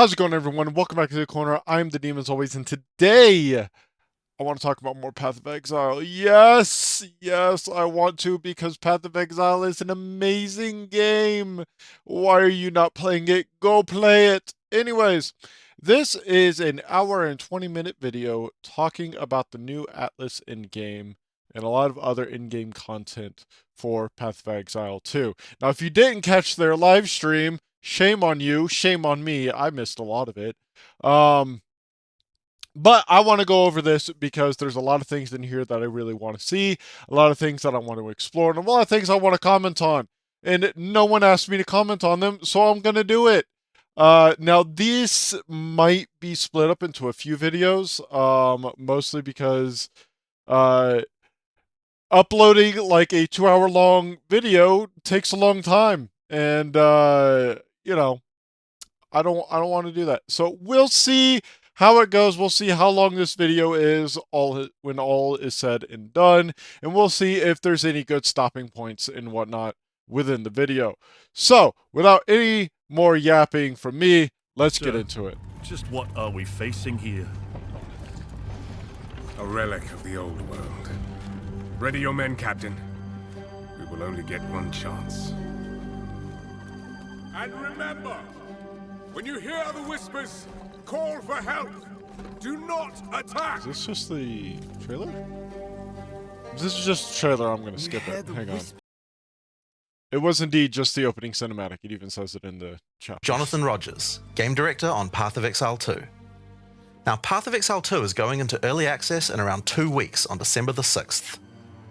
How's it going, everyone? Welcome back to the corner. I'm the Demon as always, and today I want to talk about more Path of Exile. Yes, I want to because Path of Exile is an amazing game. Why are you not playing it? Go play it. Anyways, this is an hour and 20-minute video talking about the new Atlas in-game and a lot of other in-game content for Path of Exile 2. Now, if you didn't catch their live stream, shame on you, shame on me. I missed a lot of it. But I want to go over this because there's a lot of things in here that I really want to see, a lot of things that I want to explore, and a lot of things I want to comment on. And no one asked me to comment on them, so I'm going to do it. Now, these might be split up into a few videos, mostly because uploading like a 2-hour long video takes a long time. And, you know, I don't want to do that. So we'll see how it goes. We'll see how long this video is when all is said and done, and we'll see if there's any good stopping points and whatnot within the video. So without any more yapping from me, let's get into it. Just what are we facing here? A relic of the old world. Ready your men, Captain. We will only get one chance. And remember, when you hear the whispers, call for help. Do not attack. Is this just the trailer? If this is just the trailer, I'm going to skip it. Hang on. It was indeed just the opening cinematic. It even says it in the chapter. Jonathan Rogers, game director on Path of Exile 2. Now, Path of Exile 2 is going into early access in around 2 weeks on December the 6th.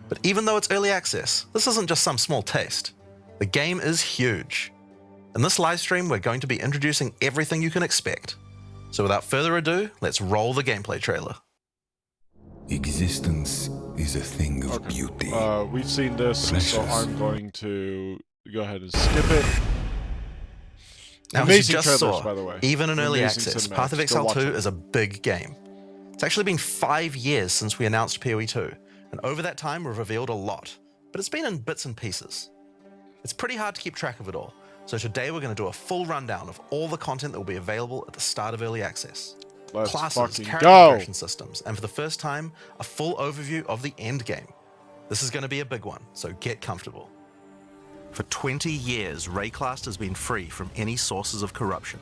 But even though it's early access, this isn't just some small taste. The game is huge. In this live stream, we're going to be introducing everything you can expect. So without further ado, let's roll the gameplay trailer. Existence is a thing of beauty. We've seen this, Precious. so I'm going to go ahead and skip it. Now, Amazing as you just trailers, saw, by the way. even in early Amazing access, cinematics. Path of Go Exile watch 2 it. is a big game. It's actually been 5 years since we announced PoE 2, and over that time we've revealed a lot, but it's been in bits and pieces. It's pretty hard to keep track of it all, so today we're going to do a full rundown of all the content that will be available at the start of early access. Let's Classes, fucking character go. progression systems, and for the first time, a full overview of the end game. This is going to be a big one, so get comfortable. For 20 years, Rayclast has been free from any sources of corruption,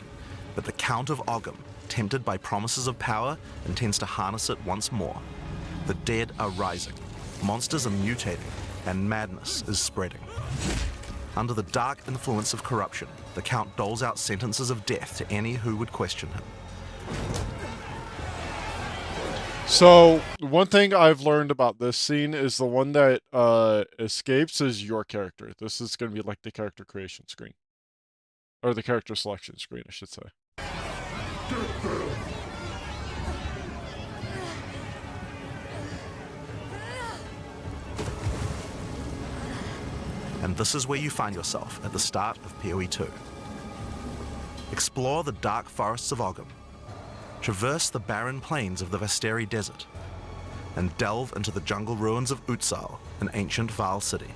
but the Count of Ogham, tempted by promises of power, intends to harness it once more. The dead are rising, monsters are mutating, and madness is spreading. Under the dark influence of corruption, the Count doles out sentences of death to any who would question him. So, one thing I've learned about this scene is the one that escapes is your character. This is going to be like the character creation screen. Or the character selection screen, I should say. And this is where you find yourself at the start of PoE 2. Explore the dark forests of Ogham, traverse the barren plains of the Vasteri Desert, and delve into the jungle ruins of Exile, an ancient Vaal city.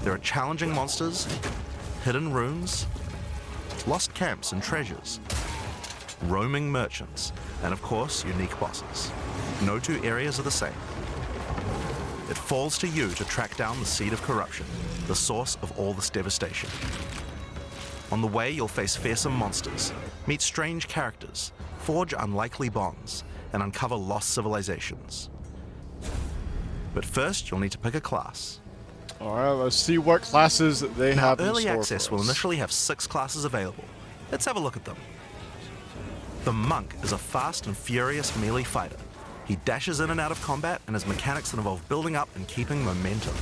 There are challenging monsters, hidden runes, lost camps and treasures, roaming merchants, and of course, unique bosses. No two areas are the same. It falls to you to track down the seed of corruption, the source of all this devastation. On the way, you'll face fearsome monsters, meet strange characters, forge unlikely bonds, and uncover lost civilizations. But first, you'll need to pick a class. Alright, let's see what classes they Now, have in early store access for will us. initially have 6 classes available. Let's have a look at them. The Monk is a fast and furious melee fighter. He dashes in and out of combat and has mechanics that involve building up and keeping momentum.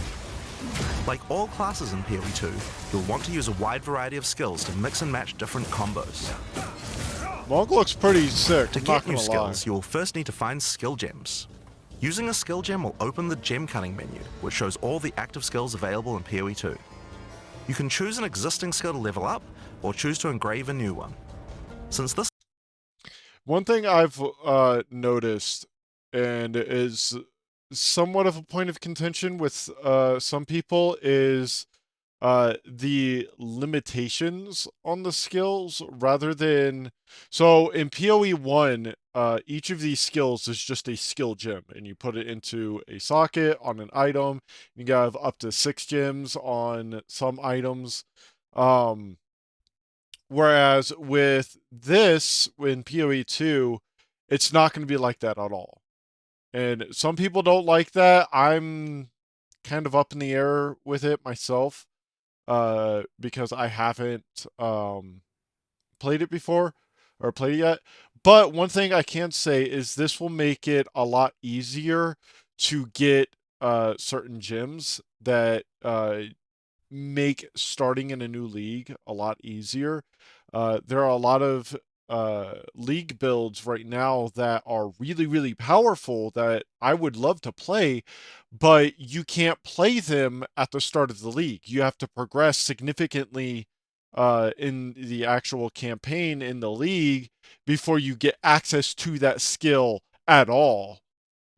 Like all classes in PoE 2, you'll want to use a wide variety of skills to mix and match different combos. Monk looks pretty sick, To I'm not get new gonna lie. skills, you'll first need to find skill gems. Using a skill gem will open the gem cutting menu, which shows all the active skills available in PoE 2. You can choose an existing skill to level up, or choose to engrave a new one. Since this One thing I've noticed, and is somewhat of a point of contention with some people, is the limitations on the skills rather than so in PoE 1, each of these skills is just a skill gem, and you put it into a socket on an item. You can have up to 6 gems on some items. Um, Whereas with this, in PoE 2, it's not going to be like that at all. And some people don't like that. I'm kind of up in the air with it myself, because I haven't played it before or played it yet. But one thing I can say is this will make it a lot easier to get certain gems that make starting in a new league a lot easier. There are a lot of league builds right now that are really, really powerful that I would love to play, but you can't play them at the start of the league. You have to progress significantly in the actual campaign in the league before you get access to that skill at all.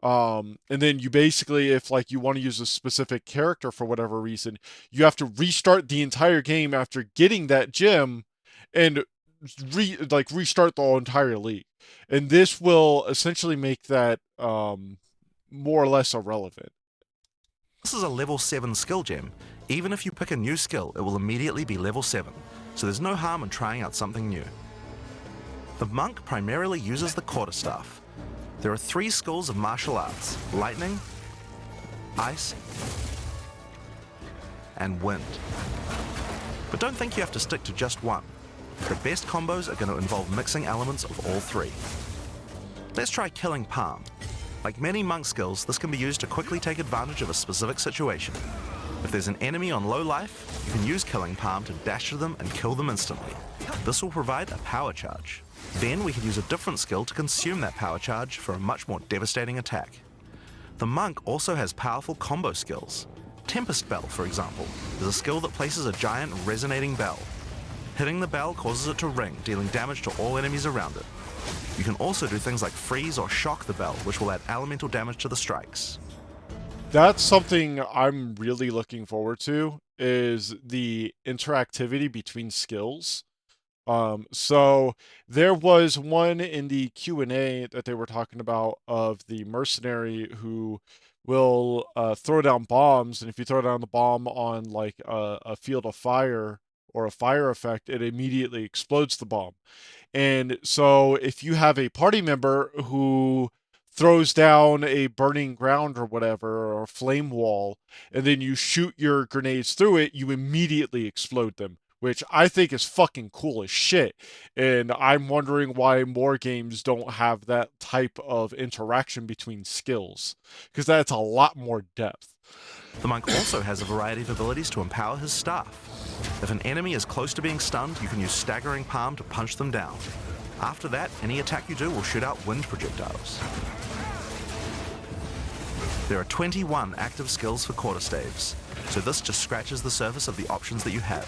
And then you basically, if like you want to use a specific character for whatever reason, you have to restart the entire game after getting that gem and restart the whole entire league. And this will essentially make that more or less irrelevant. This is a level 7 skill gem. Even if you pick a new skill, it will immediately be level 7, so there's no harm in trying out something new. The monk primarily uses the quarterstaff. There are 3 schools of martial arts: lightning, ice, and wind. But don't think you have to stick to just one. The best combos are going to involve mixing elements of all 3. Let's try Killing Palm. Like many monk skills, this can be used to quickly take advantage of a specific situation. If there's an enemy on low life, you can use Killing Palm to dash to them and kill them instantly. This will provide a power charge. Then we can use a different skill to consume that power charge for a much more devastating attack. The monk also has powerful combo skills. Tempest Bell, for example, is a skill that places a giant resonating bell. Hitting the bell causes it to ring, dealing damage to all enemies around it. You can also do things like freeze or shock the bell, which will add elemental damage to the strikes. That's something I'm really looking forward to, is the interactivity between skills. So there was one in the Q&A that they were talking about of the mercenary who will throw down bombs, and if you throw down the bomb on like a field of fire or a fire effect, it immediately explodes the bomb. And so if you have a party member who throws down a burning ground or whatever, or a flame wall, and then you shoot your grenades through it, you immediately explode them, which I think is fucking cool as shit. And I'm wondering why more games don't have that type of interaction between skills, because that's a lot more depth. The monk also has a variety of abilities to empower his staff. If an enemy is close to being stunned, you can use Staggering Palm to punch them down. After that, any attack you do will shoot out wind projectiles. There are 21 active skills for quarterstaves, so this just scratches the surface of the options that you have.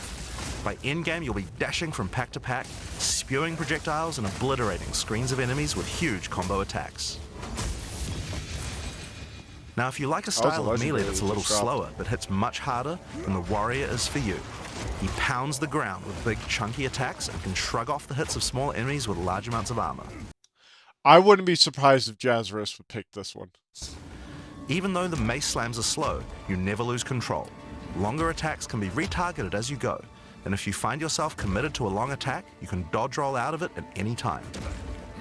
By endgame, you'll be dashing from pack to pack, spewing projectiles and obliterating screens of enemies with huge combo attacks. Now, if you like a style of melee that's a little slower but hits much harder, then the warrior is for you. He pounds the ground with big chunky attacks and can shrug off the hits of small enemies with large amounts of armor. I wouldn't be surprised if Sorceress would pick this one. Even though the mace slams are slow, you never lose control. Longer attacks can be retargeted as you go, and if you find yourself committed to a long attack, you can dodge roll out of it at any time.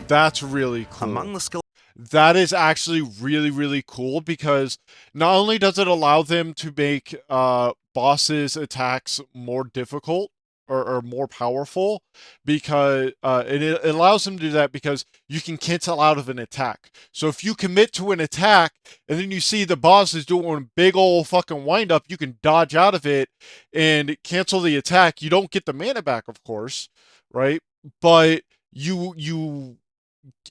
That's really cool. Among the skills, that is actually really, really cool, because not only does it allow them to make bosses' attacks more difficult or more powerful, because it allows them to do that because you can cancel out of an attack. So if you commit to an attack and then you see the boss is doing a big old fucking wind up, you can dodge out of it and cancel the attack. You don't get the mana back, of course, right? But you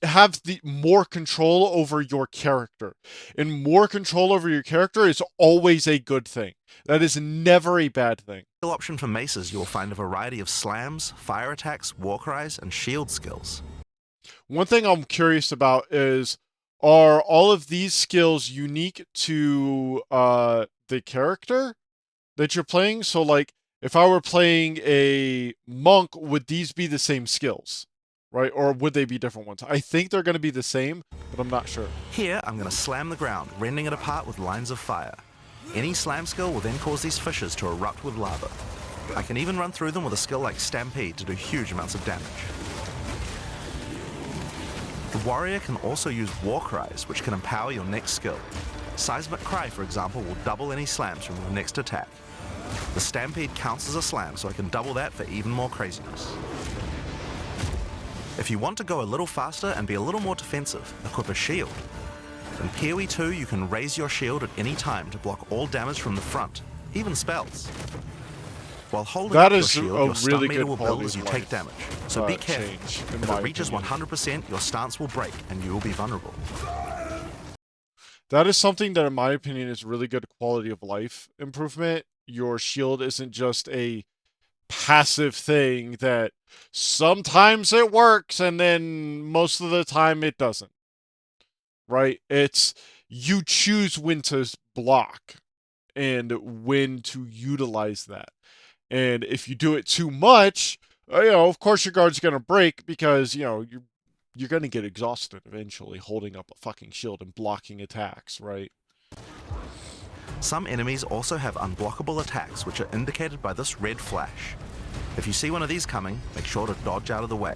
have the more control over your character, and more control over your character is always a good thing. That is never a bad thing. option for maces, you will find a variety of slams, fire attacks, war cries, and shield skills. One thing I'm curious about is, are all of these skills unique to the character, that you're playing? So, like, if I were playing a monk, would these be the same skills? Right? Or would they be different ones? I think they're going to be the same, but I'm not sure. Here, I'm going to slam the ground, rending it apart with lines of fire. Any slam skill will then cause these fissures to erupt with lava. I can even run through them with a skill like Stampede to do huge amounts of damage. The warrior can also use war cries, which can empower your next skill. Seismic Cry, for example, will double any slams from your next attack. The Stampede counts as a slam, so I can double that for even more craziness. If you want to go a little faster and be a little more defensive, equip a shield. In PoE 2, you can raise your shield at any time to block all damage from the front, even spells. While holding That up your is shield, a your stun really meter good will build quality as you of take life, damage, so be careful. change, in If my it reaches opinion. 100%, your stance will break and you will be vulnerable. That is something that, in my opinion, is really good quality of life improvement. Your shield isn't just a passive thing that sometimes it works and then most of the time it doesn't. Right? It's you choose when to block and when to utilize that. And if you do it too much, of course your guard's going to break because, you're going to get exhausted eventually holding up a fucking shield and blocking attacks, right? Some enemies also have unblockable attacks, which are indicated by this red flash. If you see one of these coming, make sure to dodge out of the way.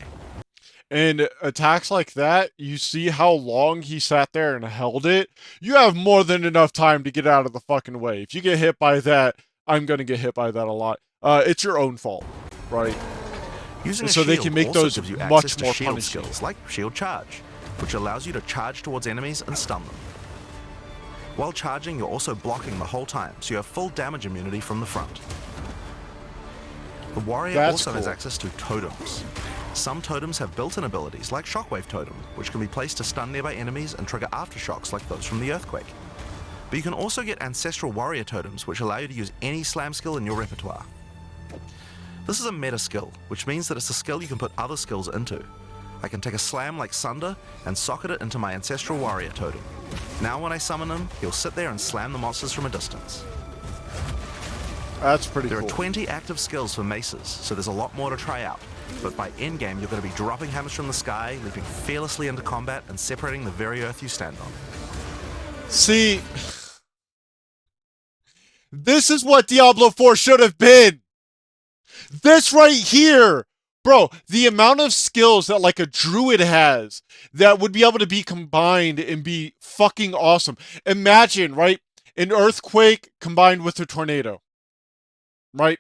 And attacks like that, you see how long he sat there and held it? You have more than enough time to get out of the fucking way. If you get hit by that, I'm going to get hit by that a lot. It's your own fault, right? Using And a so they shield can make also those gives you much access to more shield punishing. skills like Shield Charge, which allows you to charge towards enemies and stun them. While charging, you're also blocking the whole time, so you have full damage immunity from the front. The warrior That's also has cool. access to totems. Some totems have built-in abilities like Shockwave Totem, which can be placed to stun nearby enemies and trigger aftershocks like those from the earthquake. But you can also get Ancestral Warrior Totems, which allow you to use any slam skill in your repertoire. This is a meta skill, which means that it's a skill you can put other skills into. I can take a slam like Sunder and socket it into my Ancestral Warrior Totem. Now when I summon him, he'll sit there and slam the monsters from a distance. That's pretty There cool. are 20 active skills for maces, so there's a lot more to try out. But by endgame, you're going to be dropping hammers from the sky, leaping fearlessly into combat, and separating the very earth you stand on. See, this is what Diablo 4 should have been. This right here. Bro, the amount of skills that like a druid has that would be able to be combined and be fucking awesome. Imagine, right? An earthquake combined with a tornado. Right?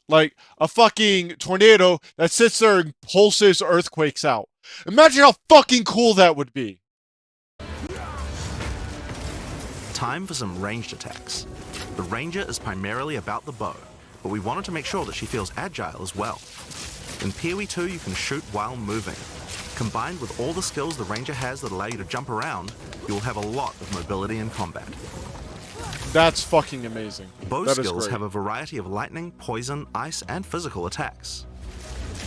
Like a fucking tornado that sits there and pulses earthquakes out. Imagine how fucking cool that would be. Time for some ranged attacks. The ranger is primarily about the bow, but we wanted to make sure that she feels agile as well. In PoE 2, you can shoot while moving. Combined with all the skills the ranger has that allow you to jump around, you will have a lot of mobility in combat. That's fucking amazing. Bow That is skills great. have a variety of lightning, poison, ice, and physical attacks.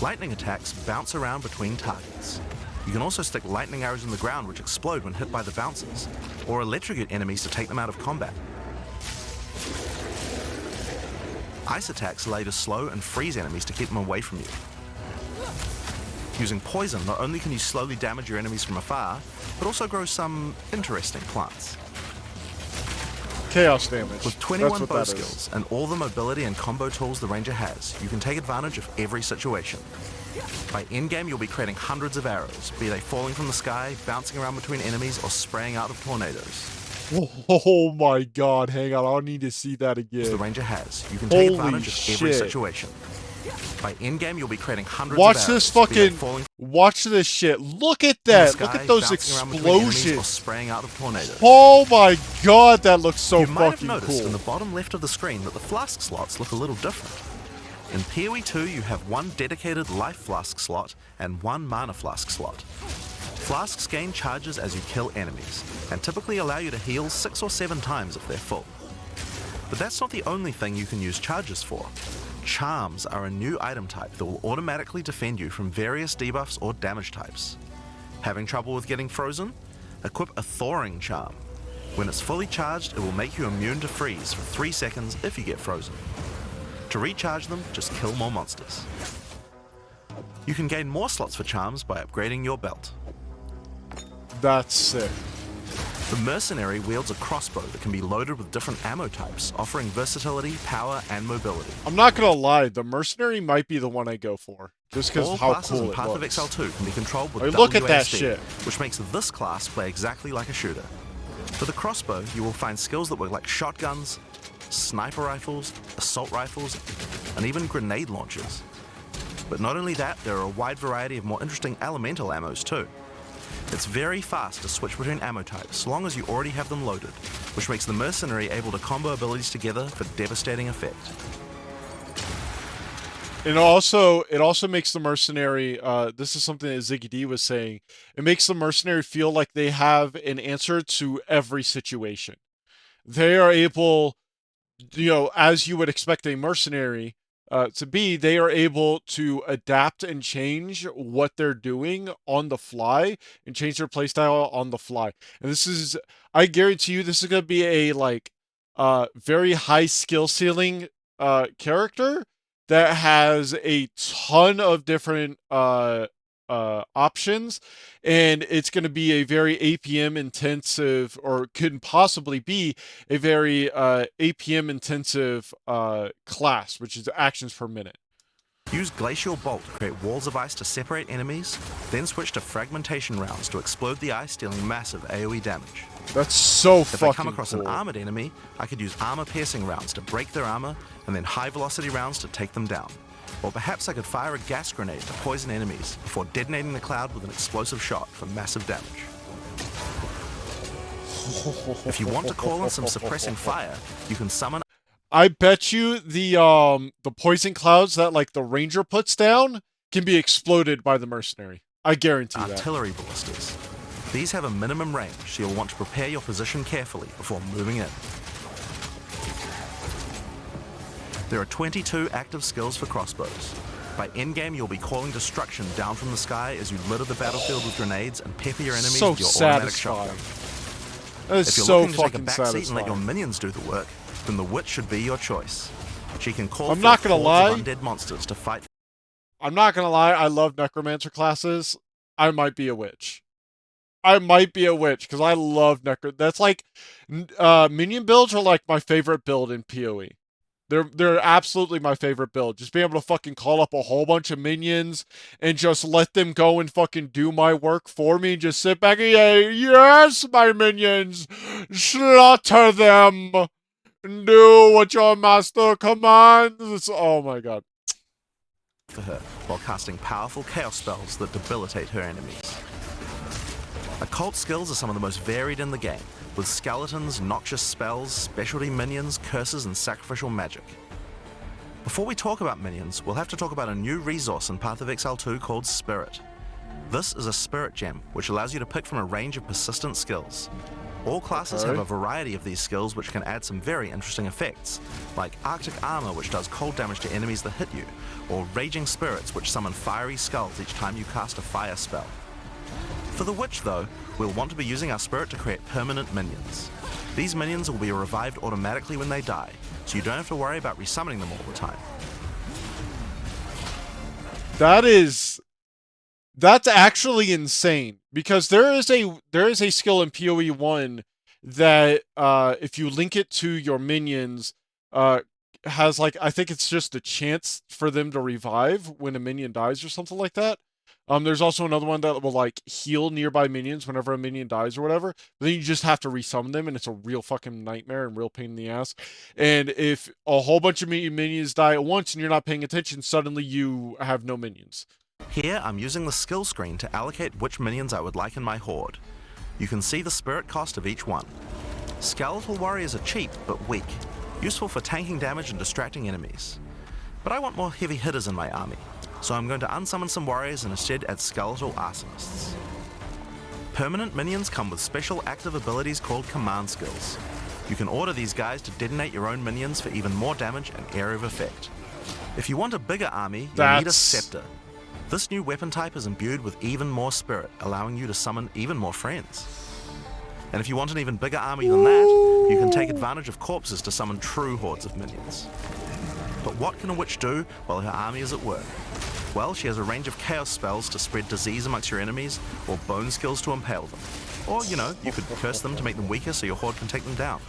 Lightning attacks bounce around between targets. You can also stick lightning arrows in the ground which explode when hit by the bouncers, or electrocute enemies to take them out of combat. Ice attacks allow you to slow and freeze enemies to keep them away from you. Using poison, not only can you slowly damage your enemies from afar, but also grow some interesting plants. Chaos damage. With 21 That's what bow that is. skills and all the mobility and combo tools the ranger has, you can take advantage of every situation. By endgame, you'll be creating hundreds of arrows, be they falling from the sky, bouncing around between enemies, or spraying out of tornadoes. Oh my god, hang on, I'll need to see that As the again. ranger has, you can take Holy advantage of every shit. situation. By endgame, you'll be creating hundreds Watch of arrows, this be they fucking, falling watch this shit. Look at from the that. sky, Look at those bouncing around between enemies, or explosions. spraying out of tornadoes. Oh my god, that looks so You might have fucking noticed cool. in the bottom left of the screen that the flask slots look a little different. In PoE 2, you have one dedicated life flask slot and one mana flask slot. Flasks gain charges as you kill enemies, and typically allow you to heal 6 or 7 times if they're full. But that's not the only thing you can use charges for. Charms are a new item type that will automatically defend you from various debuffs or damage types. Having trouble with getting frozen? Equip a thawing charm. When it's fully charged, it will make you immune to freeze for 3 seconds if you get frozen. To recharge them, just kill more monsters. You can gain more slots for charms by upgrading your belt. That's sick. The Mercenary wields a crossbow that can be loaded with different ammo types, offering versatility, power, and mobility. I'm not gonna lie, the Mercenary might be the one I go for. Just because All how classes cool in it Path of looks. Exile 2 can be controlled with Like, look at that WASD, shit. which makes this class play exactly like a shooter. For the crossbow, you will find skills that work like shotguns, sniper rifles, assault rifles, and even grenade launchers. But not only that, there are a wide variety of more interesting elemental ammos too. It's very fast to switch between ammo types, so long as you already have them loaded, which makes the Mercenary able to combo abilities together for devastating effect. And it also makes the Mercenary, this is something that Ziggy D was saying, it makes the Mercenary feel like they have an answer to every situation. They are able, as you would expect a Mercenary to be, they are able to adapt and change what they're doing on the fly and change their playstyle on the fly. And this is, I guarantee you, this is going to be a very high skill ceiling character that has a ton of different options, and it's going to be a very APM intensive, or could possibly be a very APM intensive class, which is actions per minute. Use Glacial Bolt to create walls of ice to separate enemies, then switch to Fragmentation rounds to explode the ice, dealing massive AoE damage. That's so If fucking I come across cool. an armored enemy, I could use armor-piercing rounds to break their armor, and then high-velocity rounds to take them down. Or perhaps I could fire a gas grenade to poison enemies before detonating the cloud with an explosive shot for massive damage. If you want to call in some suppressing fire, you can summon I bet you the poison clouds that like the ranger puts down can be exploded by the Mercenary. I guarantee that. artillery ballistas. These have a minimum range, so you'll want to prepare your position carefully before moving in. There are 22 active skills for crossbows. By endgame, you'll be calling destruction down from the sky as you litter the battlefield with grenades and pepper your enemies So with your automatic satisfying. shotgun. That is If you're so looking to take a fucking backseat and let your satisfying. minions do the work, then the witch should be your choice. She can call I'm forth not gonna hordes lie. of undead monsters to fight. I'm not gonna lie, I love necromancer classes. I might be a witch. I might be a witch because I love That's like minion builds are like my favorite build in PoE. They're absolutely my favorite build. Just being able to fucking call up a whole bunch of minions and just let them go and fucking do my work for me and just sit back and yay, yes, my minions, slaughter them, do what your master commands. Oh my god. For her, while casting powerful chaos spells that debilitate her enemies. Occult skills are some of the most varied in the game, with skeletons, noxious spells, specialty minions, curses, and sacrificial magic. Before we talk about minions, we'll have to talk about a new resource in Path of Exile 2 called Spirit. This is a spirit gem, which allows you to pick from a range of persistent skills. All classes have a variety of these skills which can add some very interesting effects, like Arctic Armor, which does cold damage to enemies that hit you, or Raging Spirits, which summon fiery skulls each time you cast a fire spell. For the Witch, though, we'll want to be using our spirit to create permanent minions. These minions will be revived automatically when they die, so you don't have to worry about resummoning them all the time. That's actually insane, because there is a skill in PoE 1 that if you link it to your minions has like, I think it's just a chance for them to revive when a minion dies or something like that. There's also another one that will like heal nearby minions whenever a minion dies or whatever. But then you just have to resummon them, and it's a real fucking nightmare and real pain in the ass. And if a whole bunch of minions die at once and you're not paying attention, suddenly you have no minions. Here, I'm using the skill screen to allocate which minions I would like in my horde. You can see the spirit cost of each one. Skeletal warriors are cheap, but weak, useful for tanking damage and distracting enemies. But I want more heavy hitters in my army, so I'm going to unsummon some warriors and instead add skeletal arsonists. Permanent minions come with special active abilities called command skills. You can order these guys to detonate your own minions for even more damage and area of effect. If you want a bigger army, you'll need a scepter. This new weapon type is imbued with even more spirit, allowing you to summon even more friends. And if you want an even bigger army than that, you can take advantage of corpses to summon true hordes of minions. But what can a witch do while her army is at work? Well, she has a range of chaos spells to spread disease amongst your enemies, or bone skills to impale them. Or, you know, you could curse them to make them weaker so your horde can take them down.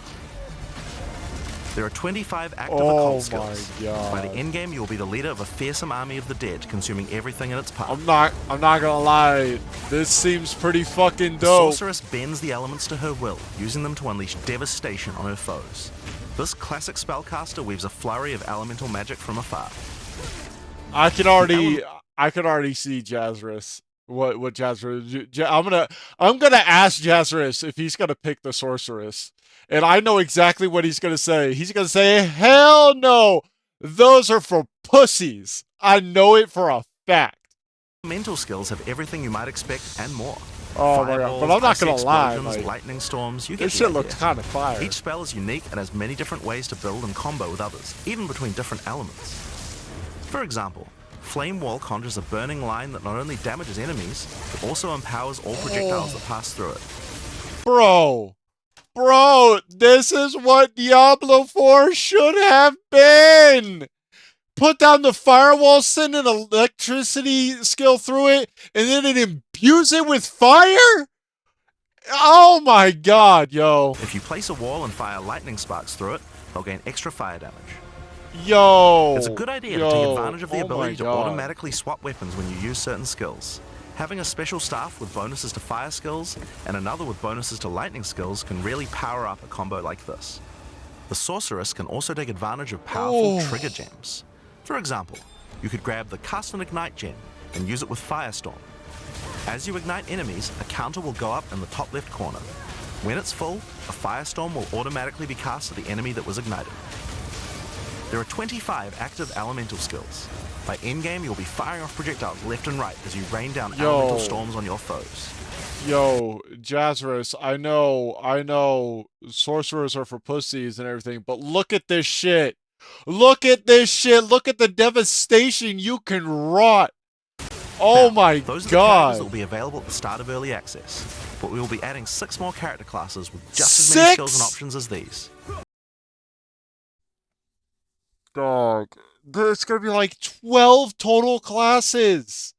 There are 25 active occult skills. By the end game, you will be the leader of a fearsome army of the dead, consuming everything in its path. I'm not gonna lie. This seems pretty fucking dope. Sorceress bends the elements to her will, using them to unleash devastation on her foes. This classic spellcaster weaves a flurry of elemental magic from afar. I can already see Jazarus. What Jazarus? I'm gonna ask Jazarus if he's gonna pick the Sorceress. And I know exactly what he's going to say. He's going to say, hell no! Those are for pussies. I know it for a fact. Mental skills have everything you might expect and more. Oh my god, but I'm not going to lie. Like, lightning storms, you get this shit looks kind of fire. Each spell is unique and has many different ways to build and combo with others, even between different elements. For example, Flame Wall conjures a burning line that not only damages enemies, but also empowers all projectiles that pass through it. Bro, this is what Diablo 4 should have been! Put down the firewall, send an electricity skill through it, and then it imbues it with fire? Oh my god, yo. If you place a wall and fire lightning sparks through it, they'll gain extra fire damage. Yo. It's a good idea to take advantage of the ability to automatically swap weapons when you use certain skills. Having a special staff with bonuses to fire skills and another with bonuses to lightning skills can really power up a combo like this. The Sorceress can also take advantage of powerful trigger gems. For example, you could grab the Cast and Ignite gem and use it with Firestorm. As you ignite enemies, a counter will go up in the top left corner. When it's full, a Firestorm will automatically be cast at the enemy that was ignited. There are 25 active elemental skills. By endgame, you'll be firing off projectiles left and right as you rain down elemental storms on your foes. Yo, Jazarus, I know, sorcerers are for pussies and everything, but look at this shit. Look at this shit. Look at the devastation you can wrought. Oh my god. Those are the characters that will be available at the start of early access, but we will be adding 6 more character classes with just as many skills and options as these. Dog. There's gonna be like 12 total classes.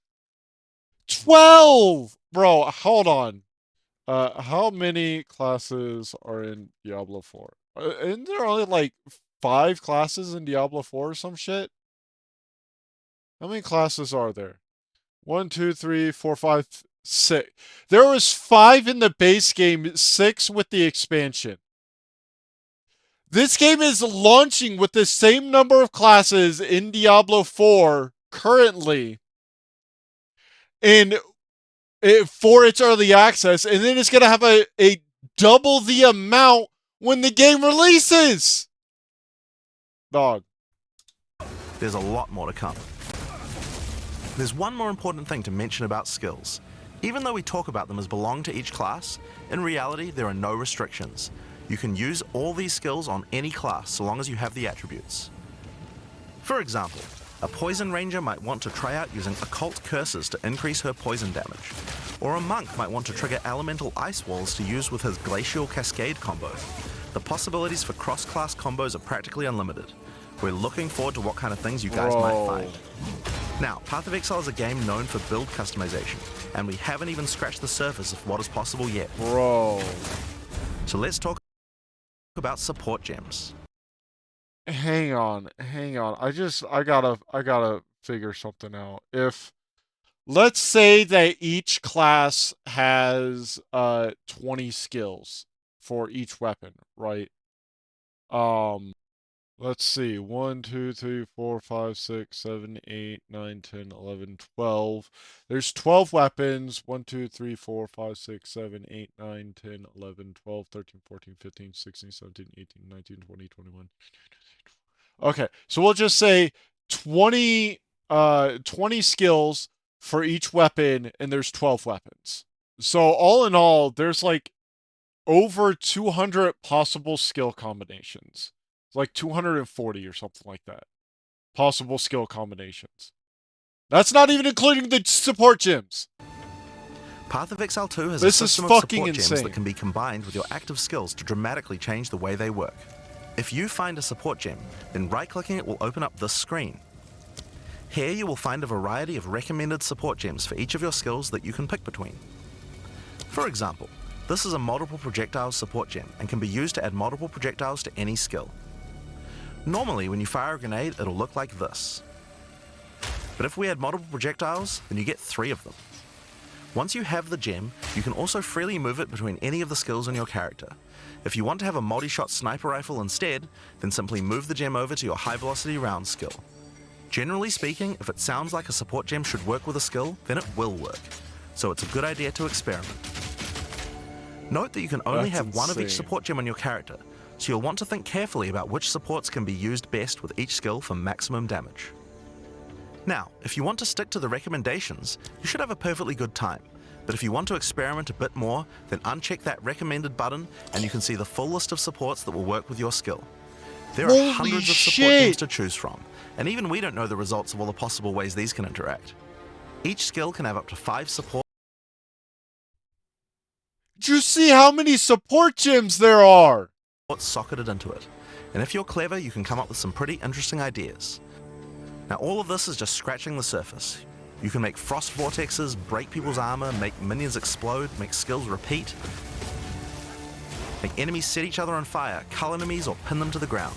12! Bro, hold on. How many classes are in Diablo 4? Isn't there only like 5 classes in Diablo 4 or some shit? How many classes are there? 1, 2, 3, 4, 5, 6. There was 5 in the base game, 6 with the expansion. This game is launching with the same number of classes in Diablo 4 currently for its early access, and then it's going to have a double the amount when the game releases. Dog. There's a lot more to come. There's one more important thing to mention about skills. Even though we talk about them as belong to each class, in reality there are no restrictions. You can use all these skills on any class so long as you have the attributes. For example, a Poison Ranger might want to try out using Occult Curses to increase her poison damage, or a Monk might want to trigger Elemental Ice Walls to use with his Glacial Cascade combo. The possibilities for cross-class combos are practically unlimited. We're looking forward to what kind of things you guys might find. Now, Path of Exile is a game known for build customization, and we haven't even scratched the surface of what is possible yet. Bro. So let's talk about support gems. Hang on. I gotta figure something out. Let's say that each class has 20 skills for each weapon, right? Let's see. 1, 2, 3, 4, 5, 6, 7, 8, 9, 10, 11, 12. There's 12 weapons. 1, 2, 3, 4, 5, 6, 7, 8, 9, 10, 11, 12, 13, 14, 15, 16, 17, 18, 19, 20, 21. Okay, so we'll just say 20 skills for each weapon, and there's 12 weapons. So all in all, there's like over 200 possible skill combinations. Like 240 or something like that. Possible skill combinations. That's not even including the support gems. Path of Exile 2 has This a is system of fucking support gems insane. that can be combined with your active skills to dramatically change the way they work. If you find a support gem, then right-clicking it will open up this screen. Here you will find a variety of recommended support gems for each of your skills that you can pick between. For example, this is a multiple projectiles support gem and can be used to add multiple projectiles to any skill. Normally when you fire a grenade it'll look like this. But if we add multiple projectiles, then you get 3 of them. Once you have the gem, you can also freely move it between any of the skills on your character. If you want to have a multi-shot sniper rifle instead, then simply move the gem over to your high velocity round skill. Generally speaking, if it sounds like a support gem should work with a skill, then it will work. So it's a good idea to experiment. Note that you can only That's have one of each insane. support gem on your character, so you'll want to think carefully about which supports can be used best with each skill for maximum damage. Now, if you want to stick to the recommendations, you should have a perfectly good time. But if you want to experiment a bit more, then uncheck that recommended button and you can see the full list of supports that will work with your skill. There Holy are hundreds of support shit. gems to choose from, and even we don't know the results of all the possible ways these can interact. Each skill can have up to 5 support. Did you see how many support gems there are? Socketed into it, and if you're clever you can come up with some pretty interesting ideas. Now all of this is just scratching the surface. You can make frost vortexes, break people's armor, make minions explode, make skills repeat, make enemies set each other on fire, cull enemies or pin them to the ground.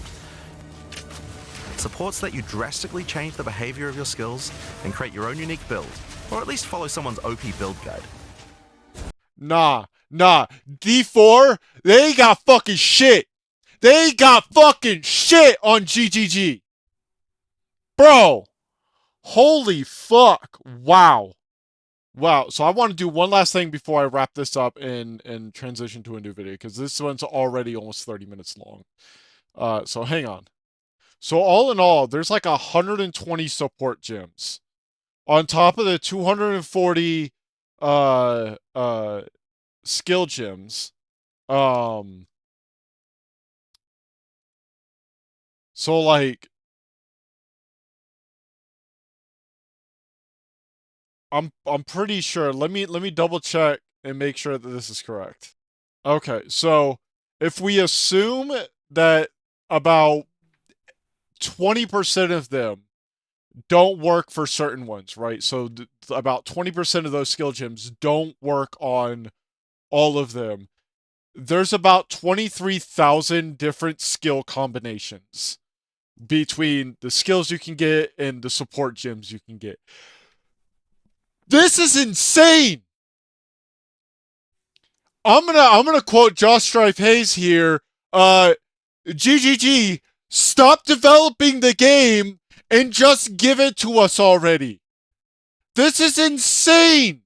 Supports let you drastically change the behavior of your skills and create your own unique build, or at least follow someone's OP build guide. Nah. D4, they got fucking shit. They got fucking shit on GGG. Bro. Holy fuck. Wow. So I want to do one last thing before I wrap this up and transition to a new video, because this one's already almost 30 minutes long. So hang on. So all in all, there's like 120 support gems on top of the 240 skill gems. So like I'm pretty sure. Let me double check and make sure that this is correct. Okay, so if we assume that about 20% of them don't work for certain ones, right? So about 20% of those skill gems don't work on all of them. There's about 23,000 different skill combinations between the skills you can get and the support gems you can get. This is insane. I'm gonna quote Josh Strife Hayes here. GGG, stop developing the game and just give it to us already. This is insane.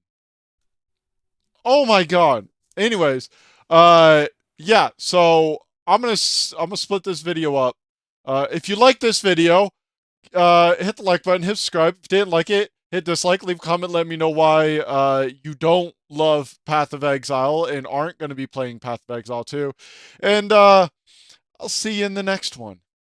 Oh my god. Anyways, yeah. So I'm gonna split this video up. If you like this video, hit the like button, hit subscribe. If you didn't like it, hit dislike, leave a comment, let me know why you don't love Path of Exile and aren't going to be playing Path of Exile 2. And I'll see you in the next one.